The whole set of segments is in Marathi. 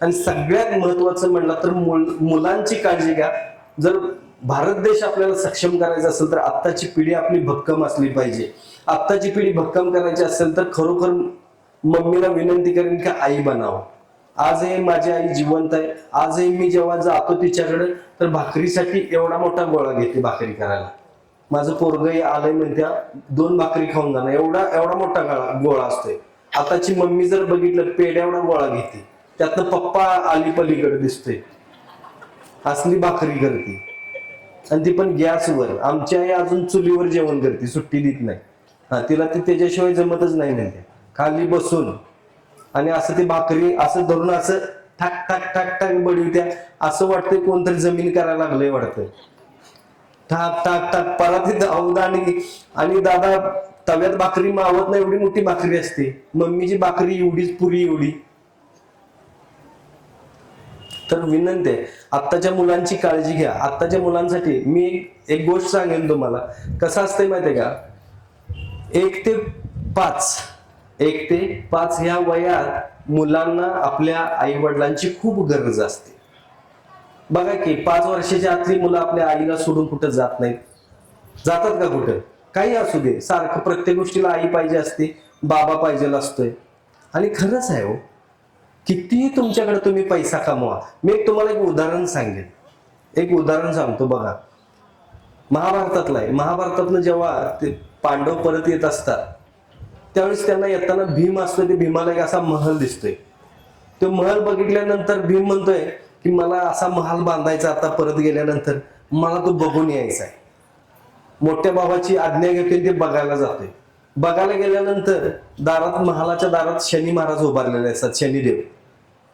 आणि सगळ्यात महत्वाचं म्हणलं तर मुलांची काळजी घ्या. जर भारत देश आपल्याला सक्षम करायचा असेल तर आत्ताची पिढी आपली भक्कम असली पाहिजे. आत्ताची पिढी भक्कम करायची असेल तर खरोखर मम्मीला विनंती करेन की आई बनावं. आजही माझी आई जिवंत आहे. आजही मी जेव्हा जातो तिच्याकडे तर भाकरीसाठी एवढा मोठा गोळा घेते भाकरी करायला. माझं पोरगही आलंय म्हणत्या 2 भाकरी खाऊन जाणार, एवढा एवढा मोठा गोळा असतोय. आताची मम्मी जर बघितलं पेढ्या एवढा गोळा घेते, त्यातनं पप्पा आली पलीकडे दिसतोय, असली भाकरी करते. आणि ती पण गॅसवर. आमची आई अजून चुलीवर जेवण करते, सुट्टी देत नाही. हा, तिला ते त्याच्याशिवाय जमतच नाही म्हणते. खाली बसून आणि असं ती भाकरी असं धरून असं ठाक ठाक ठाक ठाक बडवत्या. असं वाटतंय कोणतरी जमीन करायला लागलंय वाटतंय. ठाक ठाक ठाक परत अवदाणी. आणि दादा तव्यात भाकरी मावत नाही एवढी मोठी भाकरी असते. मम्मीची भाकरी एवढीच पुरी एवढी. तर विनंती आहे, आत्ताच्या मुलांची काळजी घ्या. आत्ताच्या मुलांसाठी मी एक गोष्ट सांगेन तुम्हाला. कसं असतंय माहितीये का, 1 ते 5 1 ते 5 ह्या वयात मुलांना आपल्या आई वडिलांची खूप गरज असते. बघा की 5 वर्षाच्या आतली मुलं आपल्या आईला सोडून कुठं जात नाहीत. जातात का कुठं? काही असू दे, सारखं प्रत्येक गोष्टीला आई पाहिजे असते, बाबा पाहिजे असतोय. आणि खरंच आहे हो, कितीही तुमच्याकडे तुम्ही पैसा कमवा. मी तुम्हाला एक उदाहरण सांगेन. एक उदाहरण सांगतो बघा. महाभारतातलं आहे. महाभारतातलं जेव्हा ते पांडव परत येत असतात त्यावेळेस त्यांना येताना भीम असतो. ते भीमाला एक असा महल दिसतोय. तो महल बघितल्यानंतर भीम म्हणतोय की मला असा महल बांधायचा आता परत गेल्यानंतर, मला तो बघून यायचा आहे. मोठ्या बाबाची आज्ञा घेतोय, ते बघायला जातोय. बघायला गेल्यानंतर दारात, महालाच्या दारात शनी महाराज उभारलेले असतात, शनिदेव.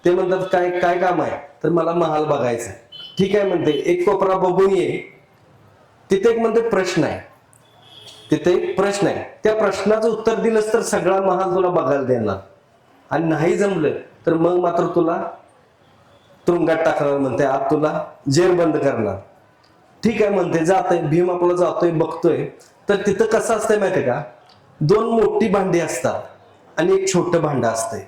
ते म्हणतात काय काय काम आहे, तर मला महाल बघायचा आहे. ठीक आहे म्हणते, एक कोपरा बघून ये. तिथे एक म्हणते प्रश्न आहे. तिथे एक प्रश्न आहे, त्या प्रश्नाचं उत्तर दिलंस तर सगळा महाल तुला बघायला देणार. आणि नाही जमलं तर मग मात्र तुला तुरुंगात टाकणार म्हणते, आत तुला जेर बंद करणार. ठीक आहे म्हणते, जातोय भीम आपला, जातोय बघतोय. तर तिथं कसं असतंय माहितीये का, 2 मोठी भांडी असतात आणि एक छोटं भांडं असतंय.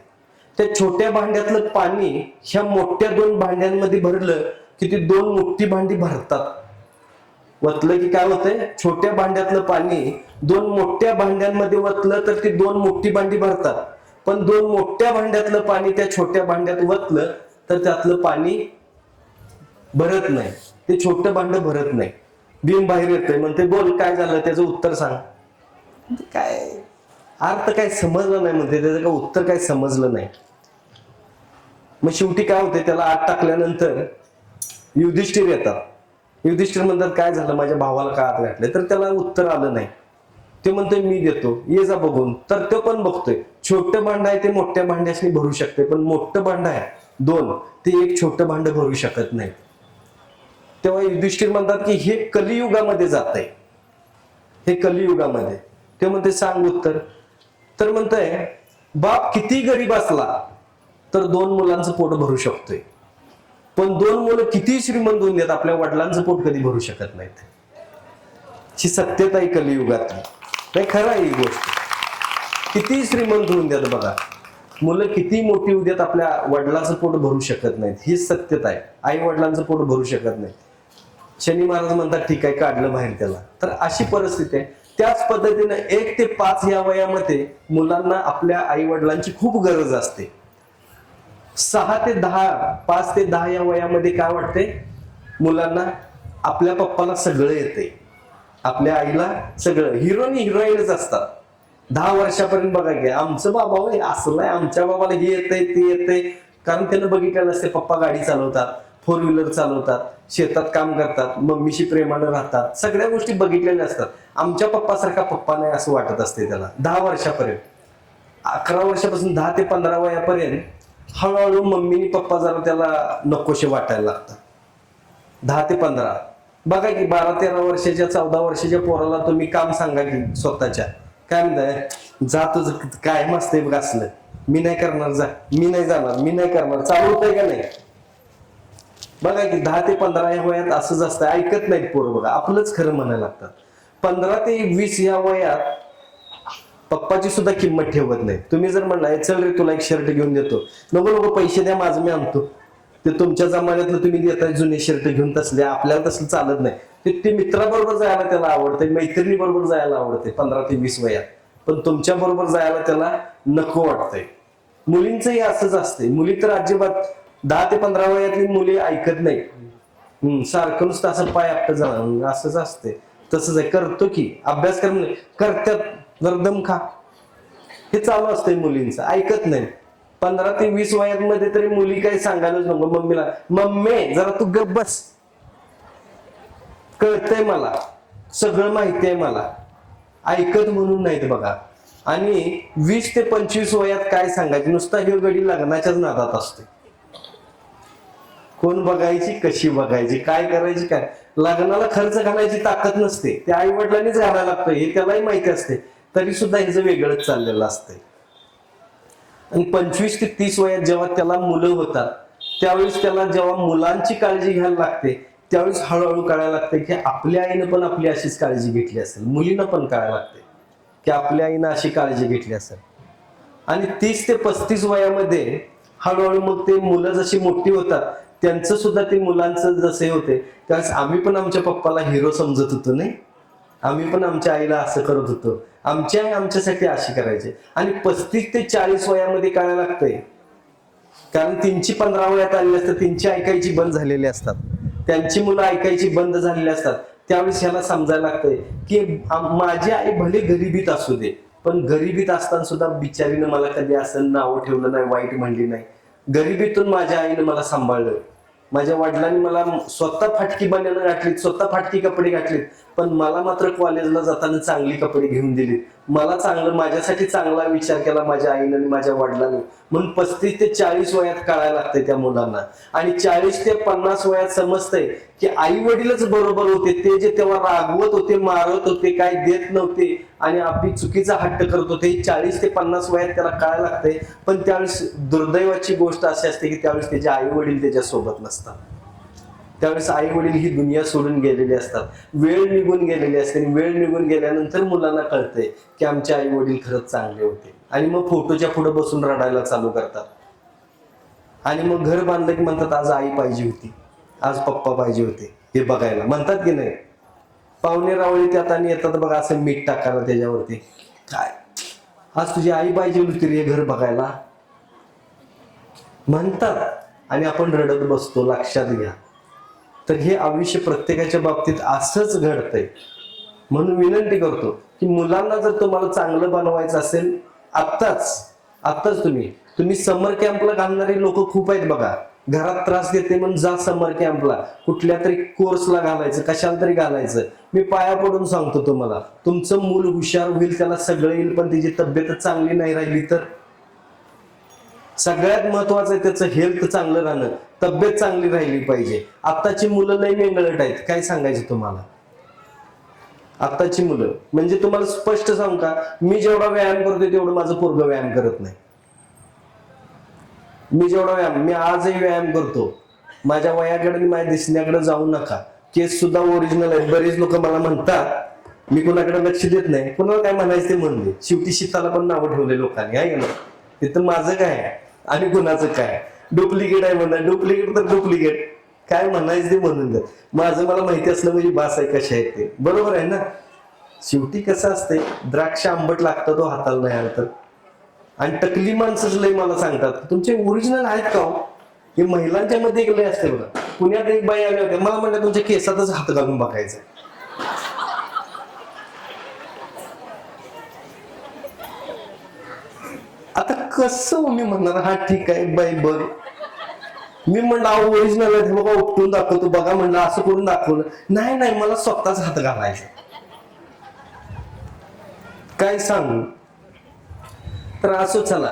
त्या छोट्या भांड्यातलं पाणी ह्या मोठ्या 2 भांड्यांमध्ये भरलं की ती 2 मोठी भांडी भरतात. वतलं की काय होतंय, छोट्या भांड्यातलं पाणी 2 मोठ्या भांड्यांमध्ये वतलं तर ती 2 मोठी भांडी भरतात. पण 2 मोठ्या भांड्यातलं पाणी त्या छोट्या भांड्यात वतलं तर त्यातलं पाणी भरत नाही. ते छोटं भांड भरत नाही. भीम बाहेर येतोय, म्हणते बोल काय झालं, त्याचं उत्तर सांग. काय अर्थ काय समजलं नाही म्हणते, त्याचं काय उत्तर काय समजलं नाही. मग शेवटी काय होते, त्याला आत टाकल्यानंतर युधिष्ठिर येतात. युधिष्ठिर म्हणतात काय झालं, माझ्या भावाला का आत घातले, तर त्याला उत्तर आलं नाही. ते म्हणतोय मी देतो, ये जा बघून. तर तो पण बघतोय, छोटं भांड आहे ते मोठ्या भांड्याशी भरू शकते, पण मोठं भांड आहे 2, ते एक छोटं भांड भरू शकत नाही. तेव्हा युधिष्ठिर म्हणतात की हे कलियुगामध्ये जात आहे, हे कलियुगामध्ये. ते म्हणते सांग उत्तर. तर म्हणतंय बाप किती गरीब असला तर 2 मुलांचं पोट भरू शकतोय, पण 2 मुलं किती श्रीमंत होऊन देत आपल्या वडिलांचं पोट कधी भरू शकत नाहीत. ही सत्यता आहे कलियुगातली. नाही, खरं आहे ही गोष्ट. किती श्रीमंत होऊन देत बघा, मुलं किती मोठी होऊ देत आपल्या वडिलांचं पोट भरू शकत नाहीत. ही सत्यता आहे. आई वडिलांचं पोट भरू शकत नाही. शनी महाराज म्हणतात ठीक आहे, काढलं बाहेर त्याला. तर अशी परिस्थिती आहे. त्याच पद्धतीने 1 ते 5 या वयामध्ये मुलांना आपल्या आई वडिलांची खूप गरज असते. 6 ते 10, 5 ते 10 या वयामध्ये काय वाटते मुलांना, आपल्या पप्पाला सगळं येते, आपल्या आईला सगळं. हिरोनी हिरोईनच असतात. 10 वर्षापर्यंत बघा की आमचं बाबा होय असलं आहे, आमच्या बाबाला हे येतंय ते येतंय. कारण त्यानं बघितलं नसते, पप्पा गाडी चालवतात, 4 व्हीलर चालवतात, शेतात काम करतात, मम्मीशी प्रेमानं राहतात, सगळ्या गोष्टी बघितलेल्या असतात. आमच्या पप्पासारखा पप्पा नाही असं वाटत असते त्याला 10 वर्षापर्यंत. 11 वर्षापासून 10 ते 15 वयापर्यंत हळूहळू मम्मीनी पप्पा जरा त्याला नकोशे वाटायला लागतात. 10 ते 15 बघा की 12-13 वर्षाच्या 14 वर्षाच्या पोराला तुम्ही काम सांगा की स्वतःच्या, काय म्हणताय, जा तुझं काय मस्त बघ असलं, मी नाही करणार, जा मी नाही जाणार, मी नाही करणार, चालू होतंय का नाही. बघा की 10 ते 15 या वयात असंच असतं, ऐकत नाहीत पोरं. बघा आपलंच खरं म्हणायला लागतात. 15 ते 20 या वयात पप्पाची सुद्धा किंमत ठेवत नाही. तुम्ही जर म्हणला चल रे तुला एक शर्ट घेऊन देतो, नको नको पैसे द्या माझं मी आणतो, ते तुमच्या जमान्यातलं तुम्ही देताय जुने शर्ट घेऊन तसले, आपल्याला तसलं चालत नाही. ते मित्राबरोबर जायला त्याला आवडतंय, मैत्रिणी बरोबर जायला आवडते 15 ते 20 वयात, पण तुमच्या बरोबर जायला त्याला नको वाटतंय. मुलींचंही असंच असते. मुली तर अजिबात 10 ते 15 वयातली मुली ऐकत नाही. सारखं नुसतं असं पाय आपटं जाणं असंच असते. तसंच आहे, करतो की अभ्यास करतात, जर दम खा, हे चालू असतंय मुलींचं, ऐकत नाही. 15 ते 20 वयामध्ये तरी मुली काही सांगायलाच नको मम्मीला, मम्मी जरा तू गप बस, कळतंय मला, सगळं माहिती आहे मला, ऐकत म्हणून नाहीत बघा. आणि 20 ते 25 वयात काय सांगायचं, नुसता हे गडी लग्नाच्याच नादात असते. कोण बघायची, कशी बघायची, काय करायची, काय लग्नाला खर्च घालायची ताकद नसते, ते आई वडिलांनीच घालायला लागतं हे त्यालाही माहिती असते, तरी सुद्धा ह्याचं वेगळंच चाललेलं असतंय. आणि 25 ते 30 वयात जेव्हा त्याला मुलं होतात, त्यावेळेस त्याला जेव्हा मुलांची काळजी घ्यायला लागते, त्यावेळेस हळूहळू कळायला लागते की आपल्या आईनं पण आपली अशीच काळजी घेतली असेल. मुलींना पण कळायला लागते की आपल्या आईनं अशी काळजी घेतली असेल. आणि 30 ते 35 वयामध्ये हळूहळू मग ते मुलं जशी मोठी होतात, त्यांचं सुद्धा ते मुलांचं जसे होते, त्यावेळेस आम्ही पण आमच्या पप्पाला हिरो समजत होतो नाही, आम्ही पण आमच्या आईला असं करत होतो, आमची आई आमच्यासाठी अशी करायची. आणि 35 ते 40 वयामध्ये कळायला लागतंय, कारण त्यांची 15 वयात आलेली असतात, त्यांची ऐकायची बंद झालेली असतात, त्यांची मुलं ऐकायची बंद झालेली असतात. त्यावेळेस ह्याला समजायला लागतंय की माझी आई भले गरिबीत असू दे, पण गरिबीत असताना सुद्धा बिचारीनं मला कधी असं नाव ठेवलं नाही, वाईट म्हणली नाही. गरिबीतून माझ्या आईनं मला सांभाळलं. माझ्या वडिलांनी मला स्वतः फाटकी बन्यानं घातलीत, स्वतः फाटकी कपडे घातलीत, पण मला मात्र कॉलेजला जाताना चांगली कपडे घेऊन दिलीत. मला माझ्यासाठी चांगला विचार केला माझ्या आईनं आणि माझ्या वडिलांनी. म्हणून 35 ते 40 वयात कळायला लागतंय त्या मुलांना. आणि 40 ते 50 वयात समजतंय की आई वडीलच बरोबर होते, ते जे तेव्हा रागवत होते, मारत होते, काय देत नव्हते आणि आपली चुकीचा हट्ट करत होते, 40 ते 50 वयात त्याला कळायला लागतंय. पण त्यावेळेस दुर्दैवाची गोष्ट अशी असते की त्यावेळेस त्याचे आई वडील त्याच्या सोबत नसतात. त्यावेळेस आई वडील ही दुनिया सोडून गेलेली असतात, वेळ निघून गेलेली असते. आणि वेळ निघून गेल्यानंतर मुलांना कळतंय की आमचे आई वडील खरंच चांगले होते. आणि मग फोटोच्या पुढे बसून रडायला चालू करतात. आणि मग घर बांधलं की म्हणतात आज आई पाहिजे होती, आज पप्पा पाहिजे होते, हे बघायला म्हणतात की नाही. पाहुणे रावळी त्यात आणि येतात बघा असं मीठ टाकायला त्याच्यावरती, काय आज तुझी आई पाहिजे होती रे घर बघायला म्हणतात. आणि आपण रडत बसतो. लक्षात घ्या, तर हे आयुष्य प्रत्येकाच्या बाबतीत असंच घडतंय. म्हणून विनंती करतो की मुलांना जर तुम्हाला चांगलं बनवायचं असेल, आत्ताच तुम्ही समर कॅम्पला घालणारे लोक खूप आहेत बघा. घरात त्रास देते म्हणून जा समर कॅम्पला, कुठल्या तरी कोर्सला घालायचं, कशाला तरी घालायचं. मी पाया पडून सांगतो तुम्हाला, तुमचं मूल हुशार होईल, त्याला सगळं येईल, पण त्याची तब्येतच चांगली नाही राहिली तर. सगळ्यात महत्वाचं आहे त्याचं हेल्थ चांगलं राहणं, तब्येत चांगली राहिली पाहिजे. आत्ताची मुलं लई मेंगळट आहेत, काय सांगायचं तुम्हाला. आत्ताची मुलं म्हणजे तुम्हाला स्पष्ट सांगू का, मी जेवढा व्यायाम करतोय तेवढं माझं पोरगं व्यायाम करत नाही. मी आजही व्यायाम करतो. माझ्या वयाकडे आणि माझ्या दिसण्याकडे जाऊ नका. केस सुद्धा ओरिजिनल आहेत. बरेच लोक मला म्हणतात मी कोणाकडे लक्ष देत नाही. कोणाला काय म्हणायचं ते म्हणले. शेवटी शीताला पण नावं ठेवले लोकांनी, आहे ना. तिथं माझं काय आणि कुणाचं काय, डुप्लिकेट आहे म्हणा, डुप्लिकेट तर डुप्लिकेट, काय म्हणायचं ते म्हणून द्या. माझं मला माहिती असलं म्हणजे बास आहे कशा आहेत ते, बरोबर आहे ना. शेवटी कसं असतंय, द्राक्ष आंबट लागतं तो हाताला नाही आलं तर. आणि टकली माणसंच लय मला सांगतात तुमचे ओरिजिनल आहेत का हो. हे महिलांच्या मध्ये एक लय असते बघा. पुण्यात एक बाई आल्या होत्या, मला म्हणलं तुमच्या केसातच हात घालून बघायचं. आता कसं मी म्हणणार, हा ठीक आहे बाई बघ. मी म्हणलं ओरिजिनल आहे बघा, उपटून दाखवतो बघा. म्हणलं असं करून दाखवलं, नाही मला स्वतःच हात घालायचा. काय सांगू. तर असं चला,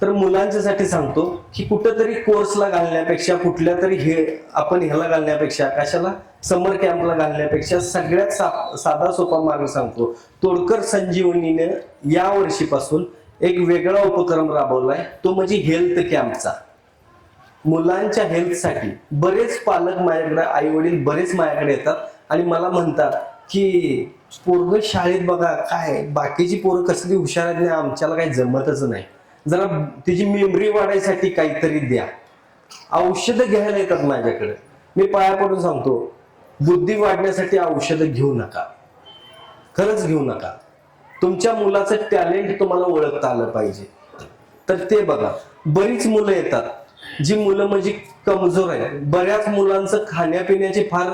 तर मुलांच्यासाठी सांगतो की कुठंतरी कोर्सला घालण्यापेक्षा, कुठल्या तरी ह्याला घालण्यापेक्षा, कशाला समर कॅम्पला घालण्यापेक्षा सगळ्यात साधा सोपा मार्ग सांगतो. तोडकर संजीवनीने या वर्षीपासून एक वेगळा उपक्रम राबवलाय, तो म्हणजे हेल्थ कॅम्पचा. मुलांच्या हेल्थसाठी बरेच पालक माझ्याकडे, आई वडील बरेच माझ्याकडे येतात आणि मला म्हणतात की पोरग शाळेत बघा काय बाकीची पोरं कसली हुशार आहेत नाही आमच्याला काही जमतच नाही, जरा तिची मेमरी वाढायसाठी काहीतरी द्या. औषधं घ्यायला येतात माझ्याकडे, मी पाया पडून सांगतो, बुद्धी वाढण्यासाठी औषधं घेऊ नका, खरंच घेऊ नका. तुमच्या मुलाचं टॅलेंट तुम्हाला ओळखता आलं पाहिजे तर ते बघा. बरीच मुलं येतात जी मुलं म्हणजे कमजोर आहेत. बऱ्याच मुलांचं खाण्यापिण्याचे फार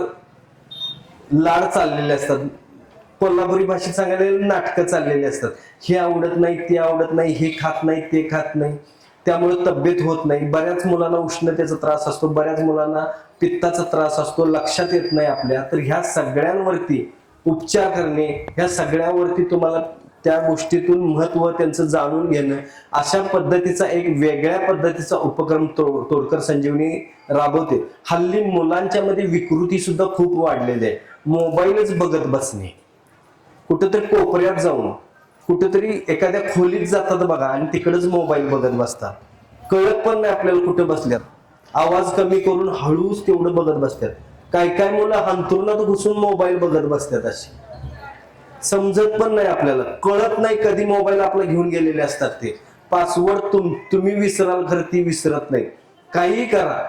लाड चाललेले असतात, कोल्हापुरी भाषेत सांगायला नाटकं चाललेली असतात. हे आवडत नाही, ते आवडत नाही, हे खात नाही, ते खात नाही, त्यामुळे तब्येत होत नाही. बऱ्याच मुलांना उष्णतेचा त्रास असतो, बऱ्याच मुलांना पित्ताचा त्रास असतो, लक्षात येत नाही आपल्या. तर ह्या सगळ्यांवरती उपचार करणे, ह्या सगळ्यावरती तुम्हाला त्या गोष्टीतून महत्व त्यांचं जाणून घेणं, अशा पद्धतीचा एक वेगळ्या पद्धतीचा उपक्रम तोडकर संजीवनी राबवते. हल्ली मुलांच्या मध्ये विकृती सुद्धा खूप वाढलेली आहे. मोबाईलच बघत बसणे, कुठेतरी कोपऱ्यात जाऊन कुठेतरी एखाद्या खोलीत जातात बघा आणि तिकडेच मोबाईल बघत बसतात, कळत पण नाही आपल्याला कुठे बसल्यात. आवाज कमी करून हळूच तेवढं बघत बसतात. काय काय मुलं अंथरुणात घुसून मोबाईल बघत बसतात, अशी समजत पण नाही आपल्याला, कळत नाही कधी मोबाईल आपला घेऊन गेलेले असतात. ते पासवर्ड तुम्ही विसराल खरं ती विसरत नाही. काही करा